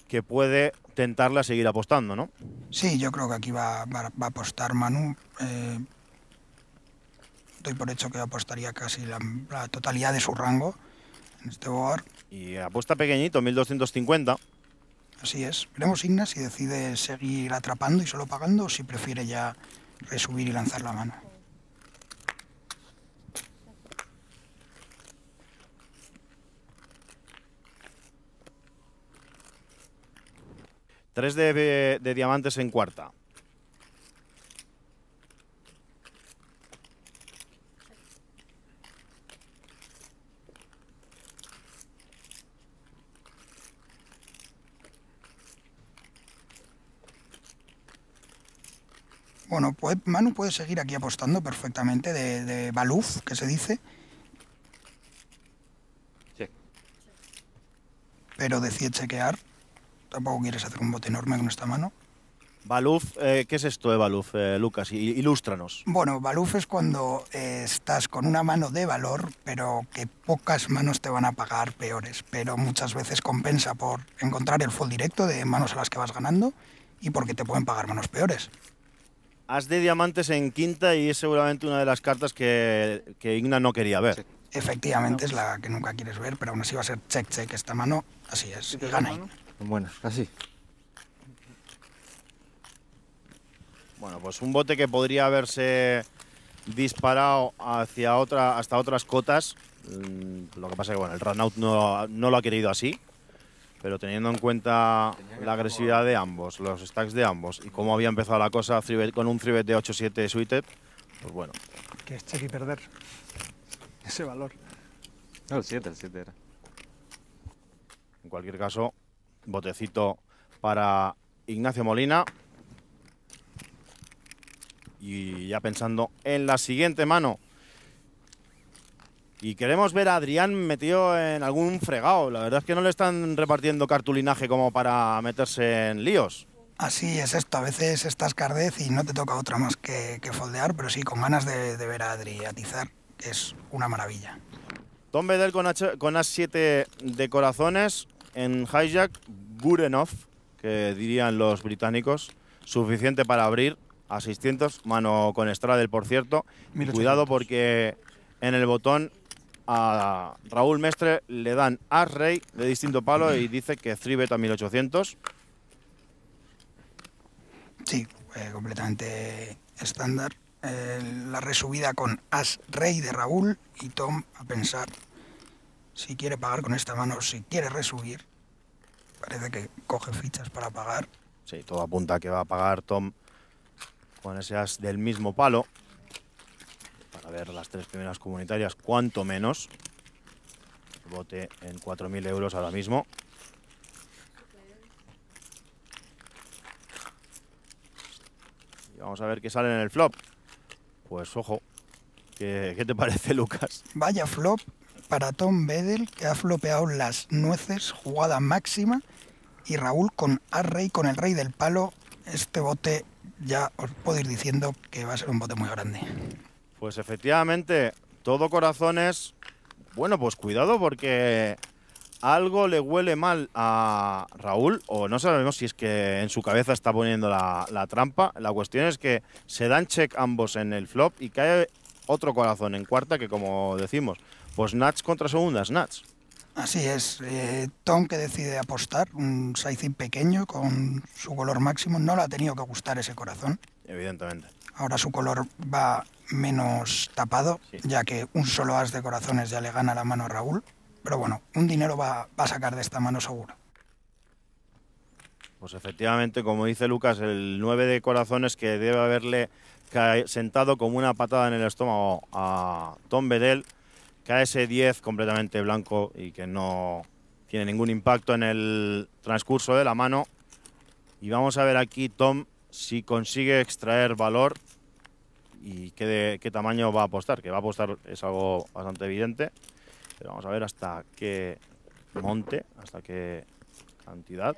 que puede tentarle a seguir apostando, ¿no?
Sí, yo creo que aquí va a apostar Manu. Doy por hecho que apostaría casi la totalidad de su rango en este board.
Y apuesta pequeñito, 1250.
Así es. Veremos Igna si decide seguir atrapando y solo pagando o si prefiere ya resubir y lanzar la mano.
Tres de diamantes en cuarta.
Bueno, pues Manu puede seguir aquí apostando perfectamente de Baluf, que se dice.
Check.
Pero decide chequear. Tampoco quieres hacer un bote enorme con esta mano.
Baluf, ¿qué es esto de Baluf, Lucas? Ilústranos.
Bueno, Baluf es cuando estás con una mano de valor, pero que pocas manos te van a pagar peores. Pero muchas veces compensa por encontrar el full directo de manos a las que vas ganando y porque te pueden pagar manos peores.
As de diamantes en quinta y es seguramente una de las cartas que Igna no quería ver.
Check.
Efectivamente, es la que nunca quieres ver, pero aún así va a ser check-check esta mano. Así es, y gana Igna.
Bueno, casi.
Bueno, pues un bote que podría haberse disparado hasta otras cotas. Lo que pasa es que bueno, el runout no lo ha querido así. Pero teniendo en cuenta la agresividad de ambos, los stacks de ambos y cómo había empezado la cosa con un 3-bet de 8-7 suited, pues bueno.
Que es check y perder. Ese valor.
No, el 7 era.
En cualquier caso, botecito para Ignacio Molina. Y ya pensando en la siguiente mano. Y queremos ver a Adrián metido en algún fregado. La verdad es que no le están repartiendo cartulinaje como para meterse en líos.
Así es esto, a veces estás cardez y no te toca otra más que foldear, pero sí, con ganas de ver a Adri atizar, que es una maravilla.
Tom Bedell con As7 de corazones en hijack, good enough, que dirían los británicos, suficiente para abrir a 600, mano con Stradel, por cierto. Y cuidado porque en el botón a Raúl Mestre le dan As-Rey de distinto palo y dice que 3-bet a 1800.
Sí, completamente estándar. La resubida con As-Rey de Raúl y Tom a pensar si quiere pagar con esta mano, si quiere resubir. Parece que coge fichas para pagar.
Sí, todo apunta a que va a pagar Tom con ese as del mismo palo. Para ver las tres primeras comunitarias, cuanto menos. Bote en 4.000 euros ahora mismo. Y vamos a ver qué sale en el flop. Pues ojo, ¿qué te parece, Lucas?
Vaya flop para Tom Bedell, que ha flopeado las nueces, jugada máxima. Y Raúl con As-Rey, con el rey del palo. Este bote ya os puedo ir diciendo que va a ser un bote muy grande.
Pues efectivamente, todo corazones. Bueno, pues cuidado porque algo le huele mal a Raúl, o no sabemos si es que en su cabeza está poniendo la trampa. La cuestión es que se dan check ambos en el flop y cae otro corazón en cuarta que, como decimos, pues Nats contra segunda Nats.
Así es. Tom, que decide apostar, un sizing pequeño con su color máximo, no le ha tenido que gustar ese corazón.
Evidentemente.
Ahora su color va menos tapado,
Sí.
ya que un solo as de corazones ya le gana la mano a Raúl. Pero bueno, un dinero va a sacar de esta mano seguro.
Pues efectivamente, como dice Lucas, el 9 de corazones que debe haberle sentado como una patada en el estómago a Tom Bedell, cae ese 10 completamente blanco y que no tiene ningún impacto en el transcurso de la mano. Y vamos a ver aquí Tom si consigue extraer valor y qué tamaño va a apostar. Que va a apostar es algo bastante evidente, pero vamos a ver hasta qué monte, hasta qué cantidad.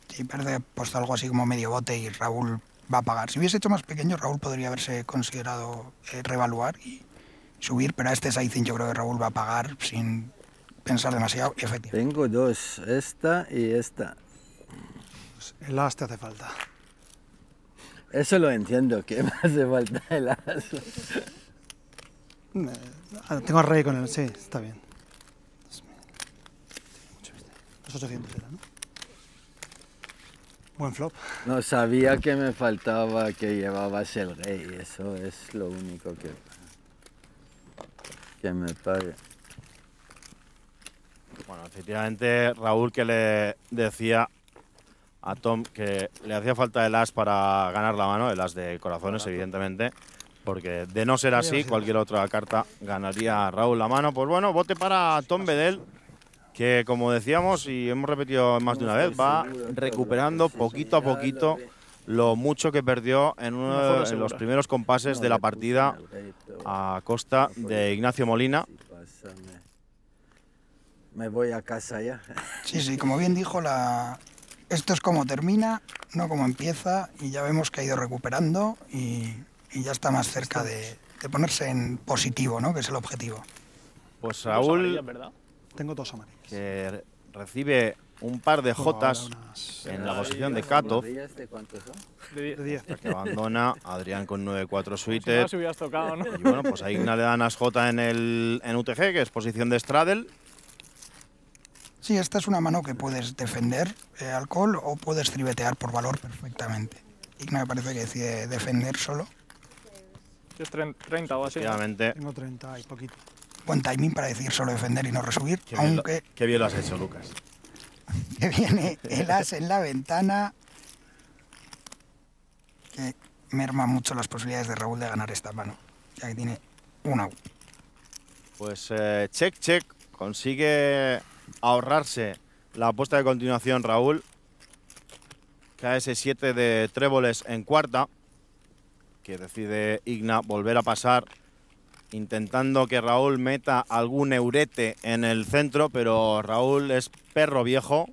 Si pierde, pues algo así como medio bote y Raúl va a pagar. Si hubiese hecho más pequeño, Raúl podría haberse considerado revaluar y subir, pero a este sizing yo creo que Raúl va a pagar sin pensar demasiado y efectivamente.
Tengo dos, esta y esta.
Pues el as te hace falta.
Eso lo entiendo, que me hace falta el as.
Tengo a rey con él, sí, está bien. 2.800 era, ¿no? Buen flop.
No sabía que me faltaba que llevabas el rey, eso es lo único que me pague.
Bueno, efectivamente, Raúl que le decía a Tom que le hacía falta el as para ganar la mano, el as de corazones, evidentemente, porque de no ser así, cualquier otra carta ganaría a Raúl la mano. Pues bueno, bote para Tom Bedell, que como decíamos y hemos repetido más de una vez, va recuperando poquito a poquito lo mucho que perdió en uno de los primeros compases de la partida a costa de Ignacio Molina.
Me voy a casa ya.
Sí, como bien dijo, esto es como termina, no como empieza, y ya vemos que ha ido recuperando y ya está más cerca de ponerse en positivo, ¿no? Que es el objetivo.
Pues
Dos
Raúl,
amarillas, ¿verdad?
Tengo dos amarillas.
que recibe un par de jotas en la posición de cutoff,
¿De cuántos son?
De 10.
De 10.
que abandona Adrián con 9-4
Si no
suited.
las hubieras tocado, ¿no?
Y bueno, pues a Igna le dan as J en UTG, que es posición de straddle.
Sí, esta es una mano que puedes defender al call o puedes tribetear por valor perfectamente. Igna me parece que decide defender solo.
Si es 30 o así. ¿no?
Efectivamente,
Tengo 30 y poquito.
Buen timing para decir solo defender y no resubir,
qué bien,
aunque
qué bien lo has hecho, Lucas.
que viene el as en la ventana, que merma mucho las posibilidades de Raúl de ganar esta mano, ya que tiene una U.
Pues check, consigue ahorrarse la apuesta de continuación Raúl. Cae ese 7 de tréboles en cuarta, que decide Igna volver a pasar, intentando que Raúl meta algún eurete en el centro, pero Raúl es perro viejo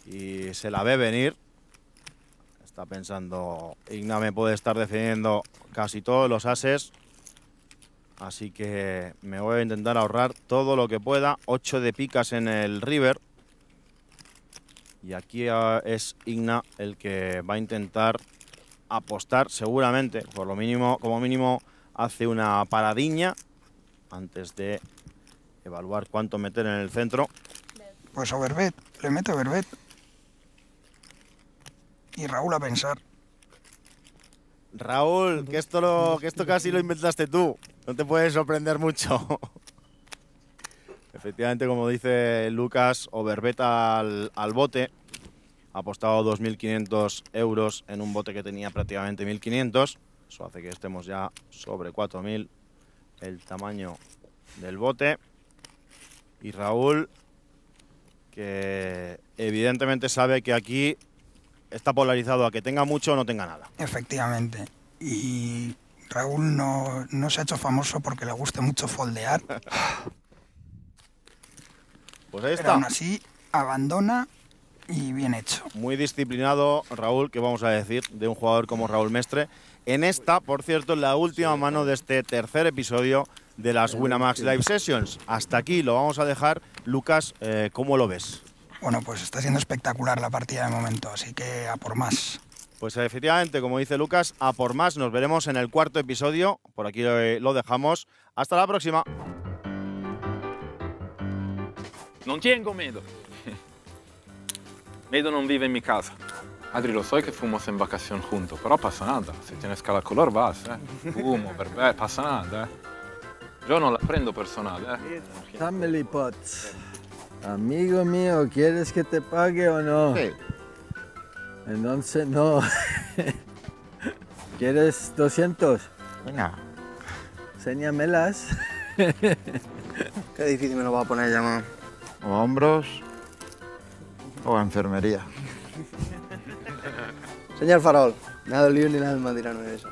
y se la ve venir. Está pensando, Igna me puede estar defendiendo casi todos los ases, así que me voy a intentar ahorrar todo lo que pueda. 8 de picas en el river. Y aquí es Igna el que va a intentar apostar seguramente, por lo mínimo, como mínimo hace una paradiña antes de evaluar cuánto meter en el centro.
Pues overbet, le mete overbet. Y Raúl a pensar.
Raúl, que esto casi lo inventaste tú, no te puedes sorprender mucho. Efectivamente, como dice Lucas, overbet al bote. Ha apostado 2.500 euros en un bote que tenía prácticamente 1.500. Eso hace que estemos ya sobre 4.000 el tamaño del bote. Y Raúl, que evidentemente sabe que aquí está polarizado a que tenga mucho o no tenga nada.
Efectivamente. Y Raúl no se ha hecho famoso porque le guste mucho foldear,
Pues ahí
pero
está.
aún así abandona y bien hecho.
Muy disciplinado Raúl, que vamos a decir, de un jugador como Raúl Mestre. En esta, por cierto, la última mano de este tercer episodio de las Winamax Live Sessions. Hasta aquí lo vamos a dejar. Lucas, ¿cómo lo ves?
Bueno, pues está siendo espectacular la partida de momento, así que a por más.
Pues efectivamente, como dice Lucas, a por más. Nos veremos en el cuarto episodio. Por aquí lo dejamos. Hasta la próxima.
Non tengo miedo. Miedo non vive en mi casa. Adri, lo so que fuimos en vacación juntos, pero pasa nada. Si tienes cada color vas, Fumo, beber, pasa nada, Yo no la prendo personal,
Family Pots. Amigo mío, ¿quieres que te pague o no?
Sí.
Entonces no. ¿Quieres 200?
Venga.
Séñamelas.
Qué difícil me lo va a poner ya, man.
O a hombros o a enfermería.
Señor Farol, nada dolido ni nada más tirano en eso.